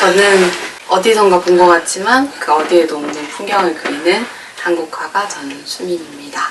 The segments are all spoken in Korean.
저는 어디선가 본 것 같지만 그 어디에도 없는 풍경을 그리는 한국화가 전수민입니다.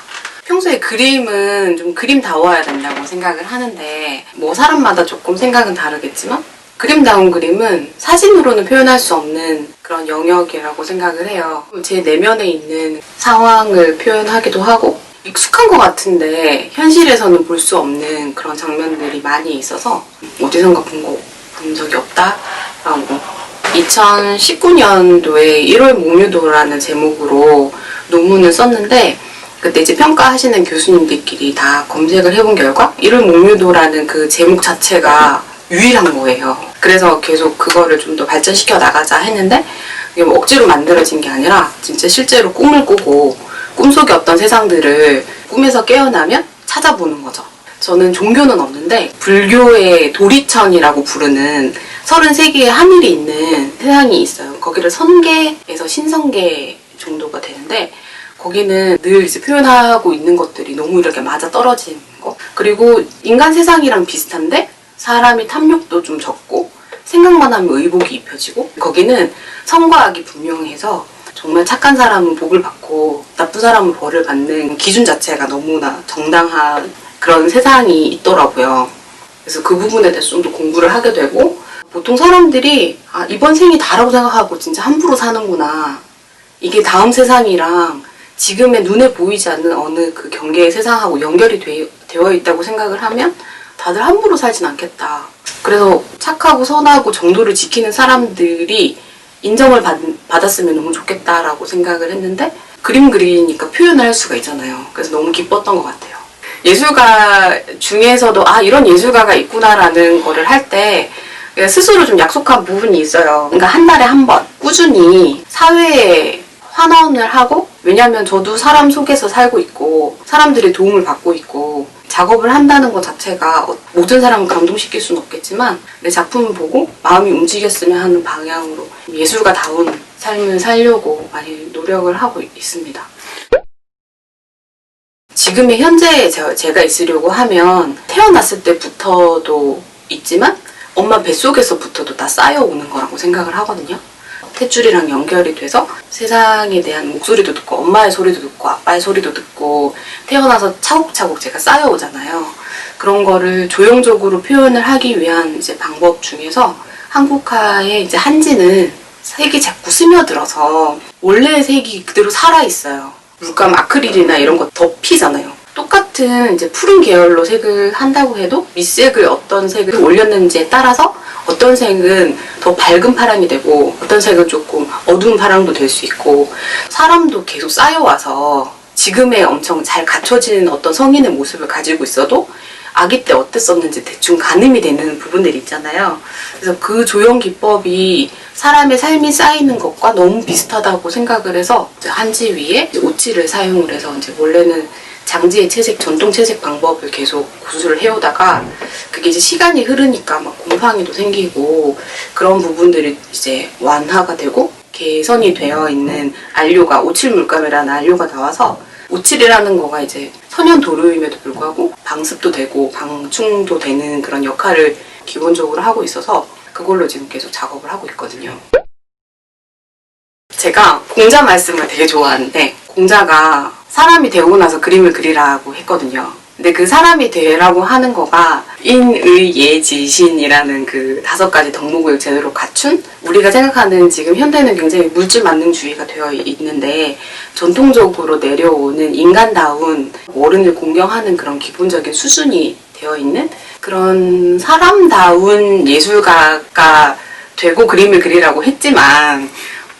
평소에 그림은 좀 그림다워야 된다고 생각을 하는데 뭐 사람마다 조금 생각은 다르겠지만 그림다운 그림은 사진으로는 표현할 수 없는 그런 영역이라고 생각을 해요. 제 내면에 있는 상황을 표현하기도 하고 익숙한 것 같은데 현실에서는 볼 수 없는 그런 장면들이 많이 있어서 어디선가 본 적이 없다라고 2019년도에 1월 목류도라는 제목으로 논문을 썼는데 그때 이제 평가하시는 교수님들끼리 다 검색을 해본 결과 1월 목류도라는 그 제목 자체가 유일한 거예요. 그래서 계속 그거를 좀 더 발전시켜 나가자 했는데 이게 뭐 억지로 만들어진 게 아니라 진짜 실제로 꿈을 꾸고 꿈속의 어떤 세상들을 꿈에서 깨어나면 찾아보는 거죠. 저는 종교는 없는데 불교의 도리천이라고 부르는 33개의 하늘이 있는 세상이 있어요. 거기를 선계에서 신선계 정도가 되는데 거기는 늘 이제 표현하고 있는 것들이 너무 이렇게 맞아 떨어지는 거. 그리고 인간 세상이랑 비슷한데 사람이 탐욕도 좀 적고 생각만 하면 의복이 입혀지고 거기는 선과 악이 분명해서 정말 착한 사람은 복을 받고 나쁜 사람은 벌을 받는 기준 자체가 너무나 정당한 그런 세상이 있더라고요. 그래서 그 부분에 대해서 좀 더 공부를 하게 되고 보통 사람들이 이번 생이 다라고 생각하고 진짜 함부로 사는구나. 이게 다음 세상이랑 지금의 눈에 보이지 않는 어느 그 경계의 세상하고 연결이 되어 있다고 생각을 하면 다들 함부로 살진 않겠다. 그래서 착하고 선하고 정도를 지키는 사람들이 인정을 받았으면 너무 좋겠다라고 생각을 했는데 그림 그리니까 표현을 할 수가 있잖아요. 그래서 너무 기뻤던 것 같아요. 예술가 중에서도 이런 예술가가 있구나라는 거를 할 때 스스로 좀 약속한 부분이 있어요. 그러니까 한 달에 한 번 꾸준히 사회에 환원을 하고 왜냐면 저도 사람 속에서 살고 있고 사람들의 도움을 받고 있고 작업을 한다는 것 자체가 모든 사람을 감동시킬 수는 없겠지만 내 작품을 보고 마음이 움직였으면 하는 방향으로 예술가다운 삶을 살려고 많이 노력을 하고 있습니다. 지금의 현재에 제가 있으려고 하면 태어났을 때부터도 있지만 엄마 뱃속에서부터도 다 쌓여오는 거라고 생각을 하거든요. 탯줄이랑 연결이 돼서 세상에 대한 목소리도 듣고 엄마의 소리도 듣고 아빠의 소리도 듣고 태어나서 차곡차곡 제가 쌓여오잖아요. 그런 거를 조형적으로 표현을 하기 위한 이제 방법 중에서 한국화의 이제 한지는 색이 자꾸 스며들어서 원래의 색이 그대로 살아있어요. 물감 아크릴이나 이런 거 덮이잖아요. 똑같은 이제 푸른 계열로 색을 한다고 해도 밑색을 어떤 색을 올렸는지에 따라서 어떤 색은 더 밝은 파랑이 되고 어떤 색은 조금 어두운 파랑도 될 수 있고 사람도 계속 쌓여와서 지금의 엄청 잘 갖춰진 어떤 성인의 모습을 가지고 있어도 아기 때 어땠었는지 대충 가늠이 되는 부분들이 있잖아요. 그래서 그 조형 기법이 사람의 삶이 쌓이는 것과 너무 비슷하다고 생각을 해서 한지 위에 오칠을 사용을 해서 이제 원래는 장지의 채색, 전통 채색 방법을 계속 고수를 해오다가 그게 이제 시간이 흐르니까 막 곰팡이도 생기고 그런 부분들이 이제 완화가 되고 개선이 되어 있는 안료가 오칠 물감이라는 안료가 나와서 오칠이라는 거가 이제 천연 도료임에도 불구하고 방습도 되고 방충도 되는 그런 역할을 기본적으로 하고 있어서 그걸로 지금 계속 작업을 하고 있거든요. 제가 공자 말씀을 되게 좋아하는데 공자가 사람이 되고 나서 그림을 그리라고 했거든요. 근데 그 사람이 되라고 하는 거가 인의예지신이라는 그 5가지 덕목을 제대로 갖춘 우리가 생각하는 지금 현대는 굉장히 물질 만능주의가 되어 있는데 전통적으로 내려오는 인간다운 어른을 공경하는 그런 기본적인 수준이 되어 있는 그런 사람다운 예술가가 되고 그림을 그리라고 했지만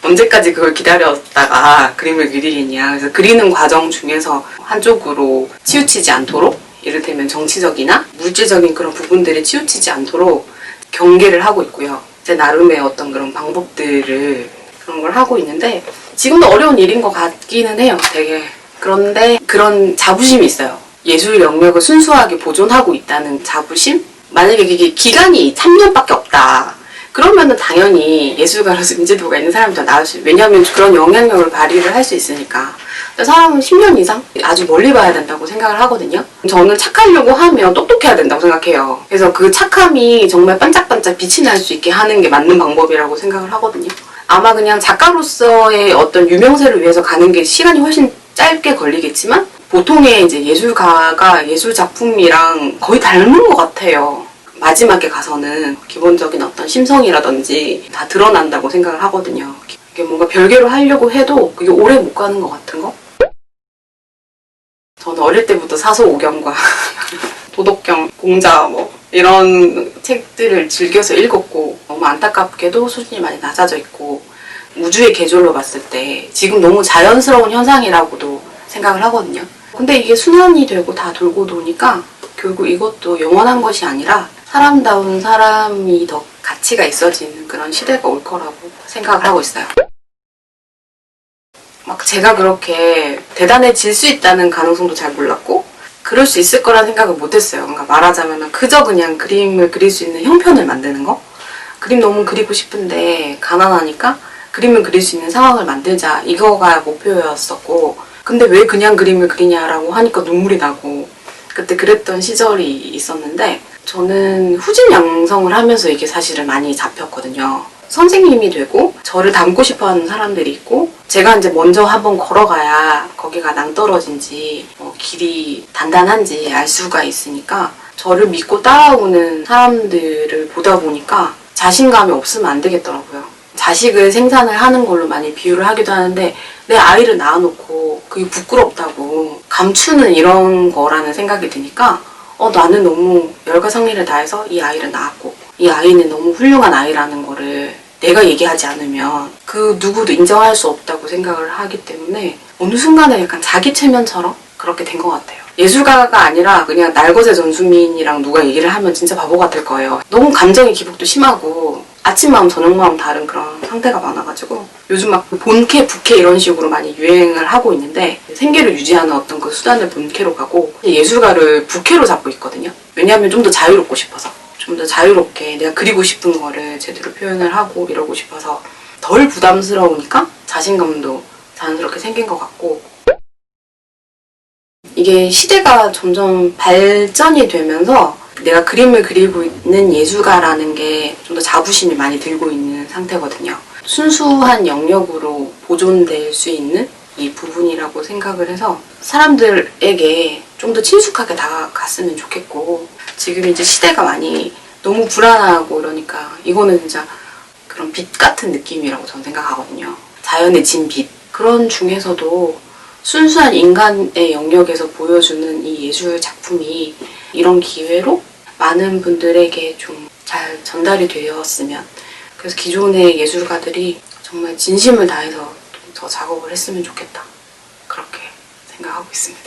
언제까지 그걸 기다렸다가 그림을 그리겠냐. 그래서 그리는 과정 중에서 한쪽으로 치우치지 않도록 이를테면 정치적이나 물질적인 그런 부분들에 치우치지 않도록 경계를 하고 있고요. 제 나름의 어떤 그런 방법들을 그런 걸 하고 있는데 지금도 어려운 일인 것 같기는 해요. 되게. 그런데 그런 자부심이 있어요. 예술 영역을 순수하게 보존하고 있다는 자부심? 만약에 이게 기간이 3년밖에 없다. 그러면은 당연히 예술가로서 인지도가 있는 사람이 더 나을 수 있어요. 왜냐하면 그런 영향력을 발휘를 할 수 있으니까. 사람은 10년 이상 아주 멀리 봐야 된다고 생각을 하거든요. 저는 착하려고 하면 똑똑해야 된다고 생각해요. 그래서 그 착함이 정말 반짝반짝 빛이 날 수 있게 하는 게 맞는 방법이라고 생각을 하거든요. 아마 그냥 작가로서의 어떤 유명세를 위해서 가는 게 시간이 훨씬 짧게 걸리겠지만 보통의 이제 예술가가 예술 작품이랑 거의 닮은 것 같아요. 마지막에 가서는 기본적인 어떤 심성이라든지 다 드러난다고 생각을 하거든요. 이게 뭔가 별개로 하려고 해도 그게 오래 못 가는 것 같은 거? 저는 어릴 때부터 사서오경과 도덕경, 공자 뭐 이런 책들을 즐겨서 읽었고 너무 안타깝게도 수준이 많이 낮아져 있고 우주의 계절로 봤을 때 지금 너무 자연스러운 현상이라고도 생각을 하거든요. 근데 이게 순환이 되고 다 돌고 도니까 결국 이것도 영원한 것이 아니라 사람다운 사람이 더 가치가 있어지는 그런 시대가 올 거라고 생각을 하고 있어요. 막 제가 그렇게 대단해질 수 있다는 가능성도 잘 몰랐고 그럴 수 있을 거라는 생각을 못했어요. 그러니까 말하자면 그저 그냥 그림을 그릴 수 있는 형편을 만드는 거? 그림 너무 그리고 싶은데 가난하니까 그림을 그릴 수 있는 상황을 만들자 이거가 목표였었고 근데 왜 그냥 그림을 그리냐라고 하니까 눈물이 나고 그때 그랬던 시절이 있었는데 저는 후진 양성을 하면서 이게 사실은 많이 잡혔거든요. 선생님이 되고 저를 닮고 싶어하는 사람들이 있고 제가 이제 먼저 한번 걸어가야 거기가 낭떠러진지 길이 단단한지 알 수가 있으니까 저를 믿고 따라오는 사람들을 보다 보니까 자신감이 없으면 안 되겠더라고요. 자식을 생산을 하는 걸로 많이 비유를 하기도 하는데 내 아이를 낳아놓고 그게 부끄럽다고 감추는 이런 거라는 생각이 드니까 나는 너무 열과성리를 다해서 이 아이를 낳았고 이 아이는 너무 훌륭한 아이라는 거를 내가 얘기하지 않으면 그 누구도 인정할 수 없다고 생각을 하기 때문에 어느 순간에 약간 자기 체면처럼 그렇게 된 것 같아요. 예술가가 아니라 그냥 날것의 전수민이랑 누가 얘기를 하면 진짜 바보 같을 거예요. 너무 감정의 기복도 심하고 아침 마음 저녁 마음 다른 그런 상태가 많아가지고 요즘 막 본캐 부캐 이런 식으로 많이 유행을 하고 있는데 생계를 유지하는 어떤 그 수단을 본캐로 가고 예술가를 부캐로 잡고 있거든요. 왜냐하면 좀 더 자유롭고 싶어서 좀 더 자유롭게 내가 그리고 싶은 거를 제대로 표현을 하고 이러고 싶어서 덜 부담스러우니까 자신감도 자연스럽게 생긴 것 같고 이게 시대가 점점 발전이 되면서 내가 그림을 그리고 있는 예술가라는 게 좀 더 자부심이 많이 들고 있는 상태거든요. 순수한 영역으로 보존될 수 있는 이 부분이라고 생각을 해서 사람들에게 좀 더 친숙하게 다가갔으면 좋겠고 지금 이제 시대가 많이 너무 불안하고 이러니까 이거는 진짜 그런 빛 같은 느낌이라고 저는 생각하거든요. 자연의 진 빛. 그런 중에서도 순수한 인간의 영역에서 보여주는 이 예술 작품이 이런 기회로 많은 분들에게 좀 잘 전달이 되었으면 그래서 기존의 예술가들이 정말 진심을 다해서 더 작업을 했으면 좋겠다 그렇게 생각하고 있습니다.